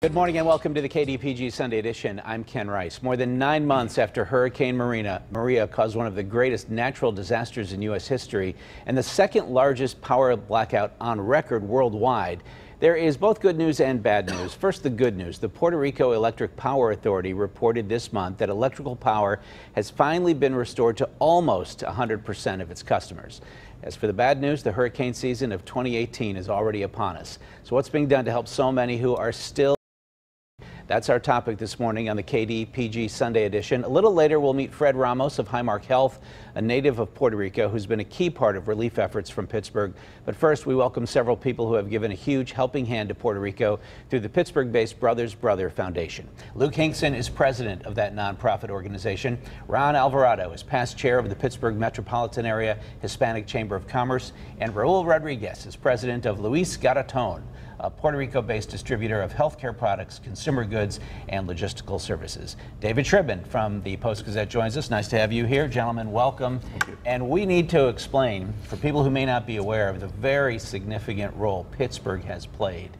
Good morning and welcome to the KDPG Sunday Edition. I'm Ken Rice. More than 9 months after Hurricane Maria caused one of the greatest natural disasters in U.S. history and the second largest power blackout on record worldwide, there is both good news and bad news. First, the good news. The Puerto Rico Electric Power Authority reported this month that electrical power has finally been restored to almost 100% of its customers. As for the bad news, the hurricane season of 2018 is already upon us. So what's being done to help so many who are still? That's our topic this morning on the KDPG Sunday Edition. A little later, we'll meet Fred Ramos of Highmark Health, a native of Puerto Rico who's been a key part of relief efforts from Pittsburgh. But first, we welcome several people who have given a huge helping hand to Puerto Rico through the Pittsburgh-based Brothers Brother Foundation. Luke Hinkson is president of that nonprofit organization. Ron Alvarado is past chair of the Pittsburgh Metropolitan Area Hispanic Chamber of Commerce. And Raul Rodriguez is president of Luis Garaton, a Puerto Rico-based distributor of healthcare products, consumer goods, and logistical services. David Shribben from the Post-Gazette joins us. Nice to have you here. Gentlemen, welcome. Thank you. And we need to explain, for people who may not be aware of the very significant role Pittsburgh has played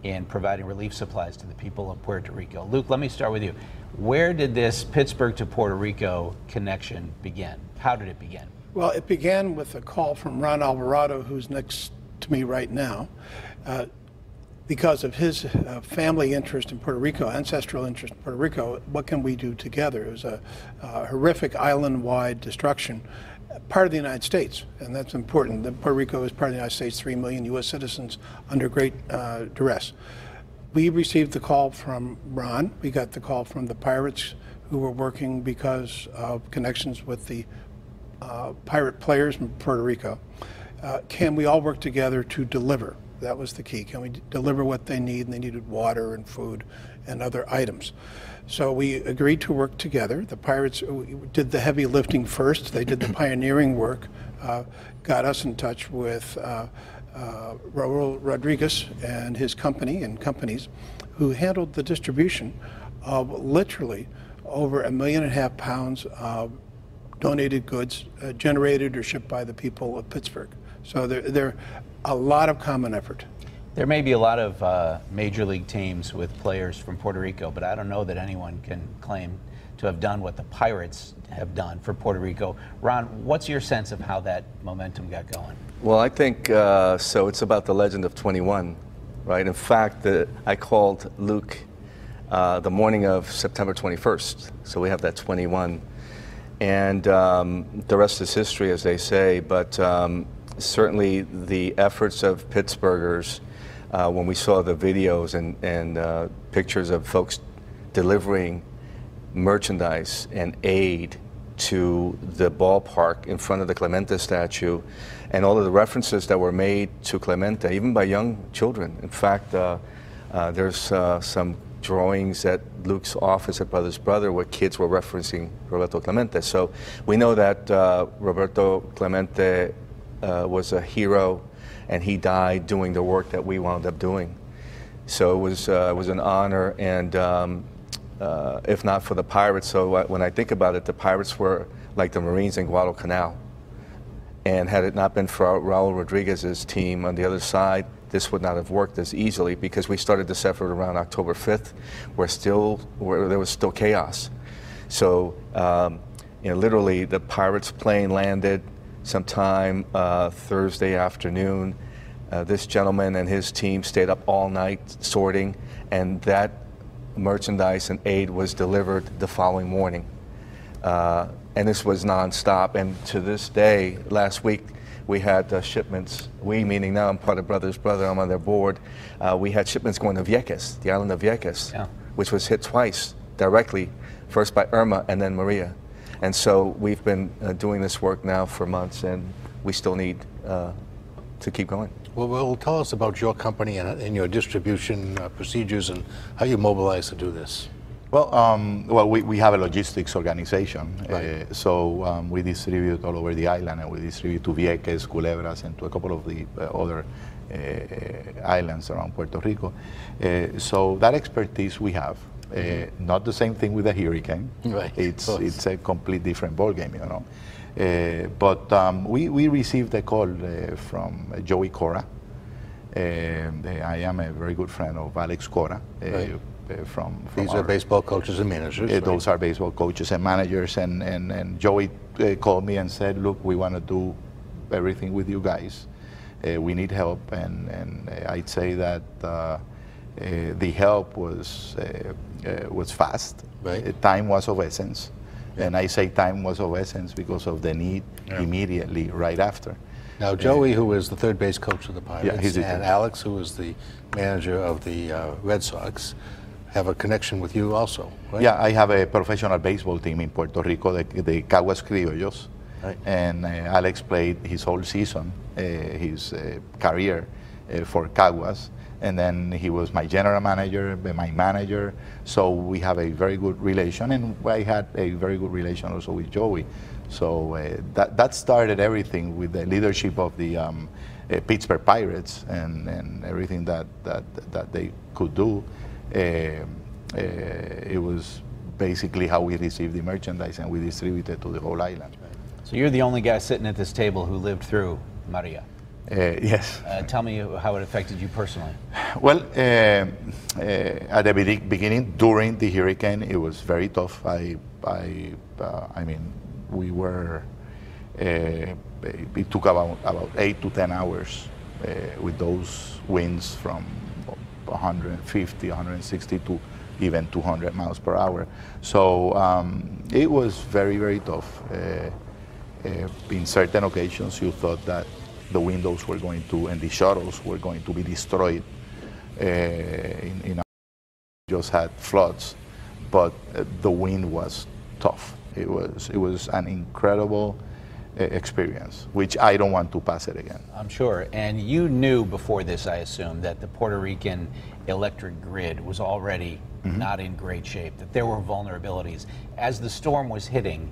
in providing relief supplies to the people of Puerto Rico. Luke, let me start with you. Where did this Pittsburgh to Puerto Rico connection begin? How did it begin? Well, it began with a call from Ron Alvarado, who's next to me right now. Because of his family interest in Puerto Rico, ancestral interest in Puerto Rico, what can we do together? It was a horrific island-wide destruction, part of the United States, and that's important. Puerto Rico is part of the United States, 3 million U.S. citizens under great duress. We received the call from Ron. We got the call from the pirates who were working because of connections with the pirate players in Puerto Rico. Can we all work together to deliver? That was the key. Can we deliver what they need? And they needed water and food and other items. So we agreed to work together. The pirates did the heavy lifting first. They did the pioneering work, got us in touch with Raul Rodriguez and his company and companies who handled the distribution of literally over 1.5 million pounds of donated goods generated or shipped by the people of Pittsburgh. So they're a lot of common effort. There may be a lot of major league teams with players from Puerto Rico, but I don't know that anyone can claim to have done what the Pirates have done for Puerto Rico. Ron, what's your sense of how that momentum got going? Well, I think so. It's about the legend of 21, right? In fact, I called Luke the morning of September 21st, so we have that 21. And the rest is history, as they say, but certainly the efforts of Pittsburghers, when we saw the videos and pictures of folks delivering merchandise and aid to the ballpark in front of the Clemente statue, and all of the references that were made to Clemente, even by young children. In fact, there's some drawings at Luke's office at Brothers Brother where kids were referencing Roberto Clemente. So we know that Roberto Clemente was a hero, and he died doing the work that we wound up doing. So it was an honor, and if not for the pirates, so when I think about it, the pirates were like the Marines in Guadalcanal. And had it not been for Raul Rodriguez's team on the other side, this would not have worked as easily, because we started this effort around October 5th, where there was still chaos. So literally the pirates plane landed sometime Thursday afternoon. This gentleman and his team stayed up all night sorting, and that merchandise and aid was delivered the following morning. And this was nonstop. And to this day, last week, we had shipments, we meaning now I'm part of Brothers Brother, I'm on their board. We had shipments going to Vieques, the island of Vieques, yeah, which was hit twice directly, first by Irma and then Maria. And so we've been doing this work now for months, and we still need to keep going. Well, tell us about your company and your distribution procedures and how you mobilize to do this. Well, we have a logistics organization, right. So we distribute all over the island, and we distribute to Vieques, Culebras, and to a couple of the other islands around Puerto Rico. So that expertise we have. Not the same thing with a hurricane. Right. It's a complete different ballgame, you know. But we received a call from Joey Cora, I am a very good friend of Alex Cora. From These are baseball coaches and managers. Right? Those are baseball coaches and managers. And Joey called me and said, look, we want to do everything with you guys. We need help. And I'd say that the help was fast. Right. Time was of essence. Yeah. And I say time was of essence because of the need immediately right after. Now, Joey, who is the third base coach of the Pirates, and Alex, who is the manager of the Red Sox, have a connection with you also, right? Yeah, I have a professional baseball team in Puerto Rico, the Caguas Criollos. Right. And Alex played his whole season, his career for Caguas. And then he was my general manager, my manager. So we have a very good relation. And I had a very good relation also with Joey. So that started everything with the leadership of the Pittsburgh Pirates and everything that they could do. It was basically how we received the merchandise and we distributed to the whole island. So you're the only guy sitting at this table who lived through Maria. Yes. Tell me how it affected you personally. Well, at the beginning, during the hurricane, it was very tough. I mean, we were. It took about 8 to 10 hours with those winds from 150, 160 to even 200 miles per hour. So it was very, very tough. In certain occasions, you thought that the windows were going to, and the shuttles were going to be destroyed. Just had floods, but the wind was tough. It was an incredible experience, which I don't want to pass it again. I'm sure. And you knew before this, I assume, that the Puerto Rican electric grid was already not in great shape, that there were vulnerabilities. As the storm was hitting,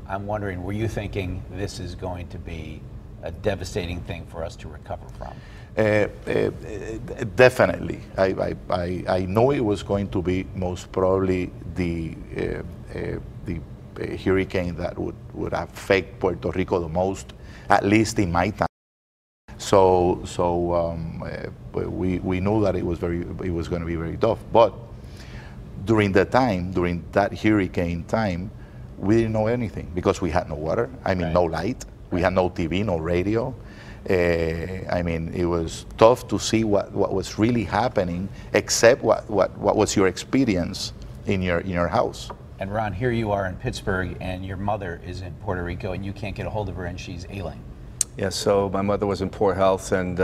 I'm wondering, were you thinking this is going to be a devastating thing for us to recover from? Definitely. I know it was going to be most probably the hurricane that would affect Puerto Rico the most, at least in my time. So we knew that it was going to be very tough. But during that hurricane time, we didn't know anything because we had no water. I mean, no light. We had no TV, no radio. I mean, it was tough to see what was really happening, except what was your experience in your house. And Ron, here you are in Pittsburgh, and your mother is in Puerto Rico, and you can't get a hold of her, and she's ailing. Yeah, so my mother was in poor health, and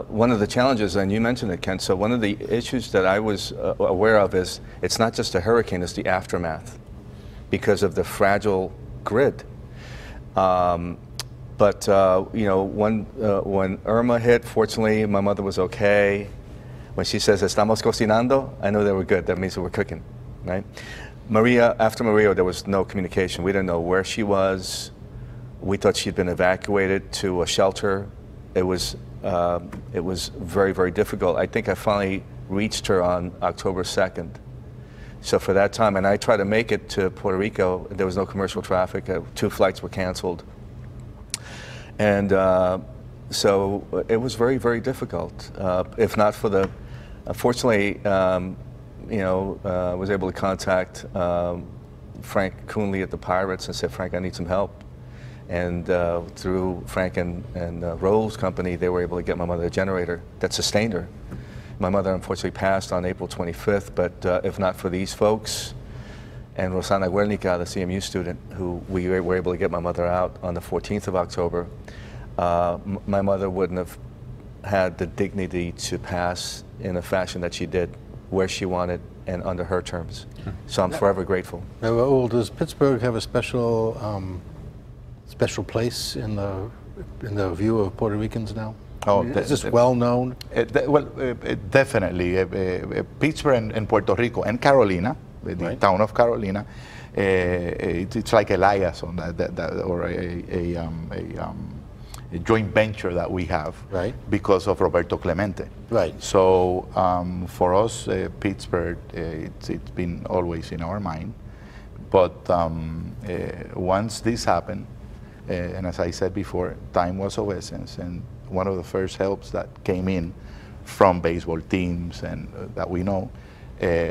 one of the challenges, and you mentioned it, Ken, so one of the issues that I was aware of is it's not just a hurricane, it's the aftermath because of the fragile grid. But you know, when Irma hit, fortunately, my mother was okay. When she says, "Estamos cocinando," I know they were good. That means we were cooking, right? Maria, after Maria, there was no communication. We didn't know where she was. We thought she'd been evacuated to a shelter. It was very, very difficult. I think I finally reached her on October 2nd. So for that time, and I tried to make it to Puerto Rico. There was no commercial traffic. 2 flights were canceled. And so it was very, very difficult. If not for the, fortunately, you know, was able to contact Frank Coonley at the Pirates and said, "Frank, I need some help." And through Frank and Roll's company, they were able to get my mother a generator that sustained her. My mother unfortunately passed on April 25th, but if not for these folks and Rosana Guernica, the CMU student, who we were able to get my mother out on the 14th of October, my mother wouldn't have had the dignity to pass in a fashion that she did, where she wanted and under her terms. So I'm forever grateful. Now, Raul, does Pittsburgh have a special place in the view of Puerto Ricans now? Oh, is this well known? Definitely. Pittsburgh and Puerto Rico and Carolina, the town of Carolina, it's like a liaison or a joint venture that we have because of Roberto Clemente. Right. So for us, Pittsburgh, it's been always in our mind. But once this happened, and as I said before, time was of essence, and one of the first helps that came in from baseball teams and that we know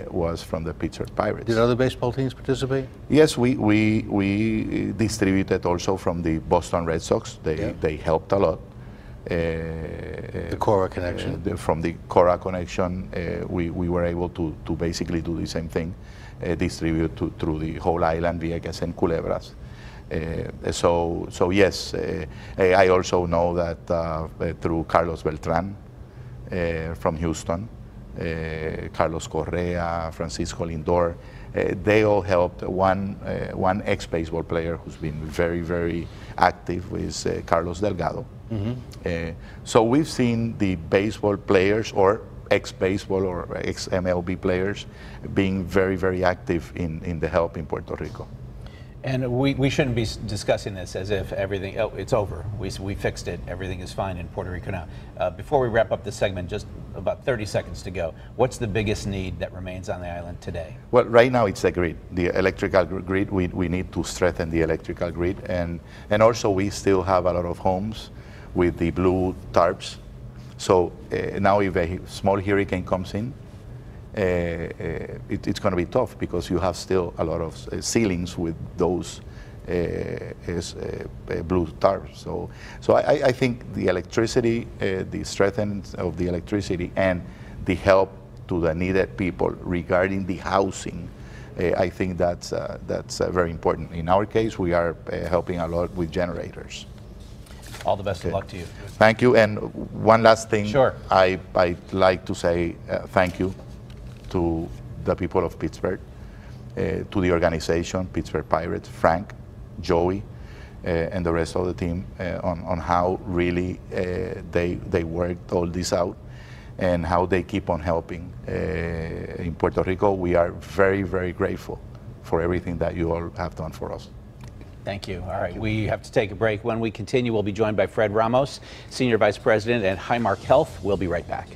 was from the Pittsburgh Pirates. Did other baseball teams participate? Yes, we distributed also from the Boston Red Sox. They helped a lot. The Cora connection. From the Cora connection, we were able to basically do the same thing, distribute through the whole island, Vieques and Culebras. So yes, I also know that through Carlos Beltran from Houston, Carlos Correa, Francisco Lindor, they all helped. One ex-baseball player who's been very, very active is Carlos Delgado. So we've seen the baseball players or ex-baseball or ex-MLB players being very, very active in the help in Puerto Rico. And we shouldn't be discussing this as if everything, it's over. We fixed it. Everything is fine in Puerto Rico now. Before we wrap up this segment, just about 30 seconds to go. What's the biggest need that remains on the island today? Well, right now it's the grid, the electrical grid. We need to strengthen the electrical grid. And also we still have a lot of homes with the blue tarps. So now if a small hurricane comes in, it's going to be tough because you have still a lot of ceilings with those blue tarps. So I think the electricity, the strengthening of the electricity and the help to the needed people regarding the housing, I think that's very important. In our case, we are helping a lot with generators. All the best of luck to you. Thank you. And one last thing. Sure. I'd like to say thank you to the people of Pittsburgh, to the organization, Pittsburgh Pirates, Frank, Joey, and the rest of the team on how really they worked all this out and how they keep on helping. In Puerto Rico, we are very, very grateful for everything that you all have done for us. Thank you. All right, we have to take a break. When we continue, we'll be joined by Fred Ramos, Senior Vice President at Highmark Health. We'll be right back.